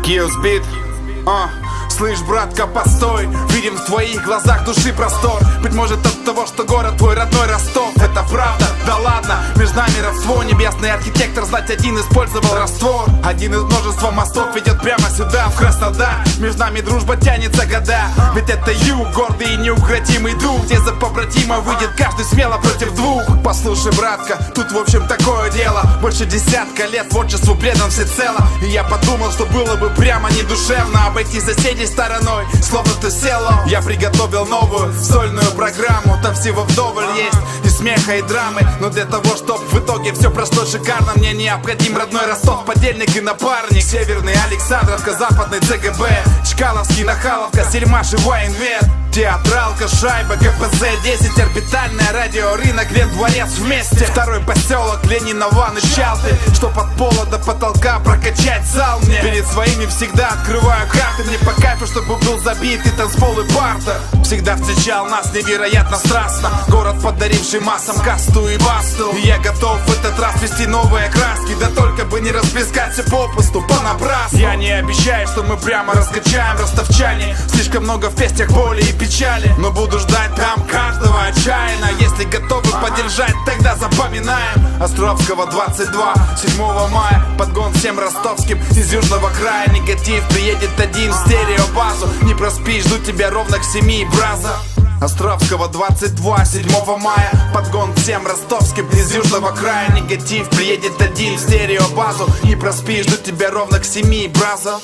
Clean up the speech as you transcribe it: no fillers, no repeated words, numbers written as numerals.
Киосбит. Слышь, братка, постой. Видим в твоих глазах души простор. Быть может от того, что город твой родной Ростов. Это правда? Да ладно, между нами родство. Небесный архитектор, знать один использовал раствор. Один из множества мостов ведет прямо сюда, в Краснодар. Между нами дружба тянется года. Ведь это юг, гордый и неукротимый дух, где за побратима выйдет каждый смело против двух. Послушай, братка, тут в общем такое дело. Больше десятка лет творчеству предан всецело. И я подумал, что было бы прямо недушевно обойти соседей стороной, словно ты село. Я приготовил новую сольную программу. Там всего вдоволь есть и смеха, и драмы. Но для того, чтоб в итоге все прошло шикарно, мне необходим родной Ростов, подельник и напарник. Северный Александровка, западный ЦГБ, Чкаловский, Нахаловка, Сельмаш и Вайнвет. Театралка, шайба, КПЗ-10, орбитальное радио, рынок, Лендворец вместе. Второй поселок, Ленина, Ван и Чалты, что под пола до потолка прокачать зал мне. Перед своими всегда открываю карты, мне по кайфу, чтобы был забит и танцпол и бартер. Всегда встречал нас невероятно страстно, город, подаривший массам касту и басту. И я готов в этот раз вести новые краски, да только бы не расплескать все попусту, понапрасну. Я не обещаю, что мы прямо раскачаем ростовчане. Слишком много в песнях боли и печали, но буду ждать там каждого отчаянно. Если готовы поддержать, тогда запоминаем. Островского 22, 7 мая, подгон всем ростовским из южного края. Негатив приедет один в стереобазу. Не проспи, жду тебя ровно к 7, браза. Островского 22, 7 мая, подгон всем ростовским из южного края. Негатив приедет один в стереобазу. Не проспи, жду тебя ровно к 7, браза.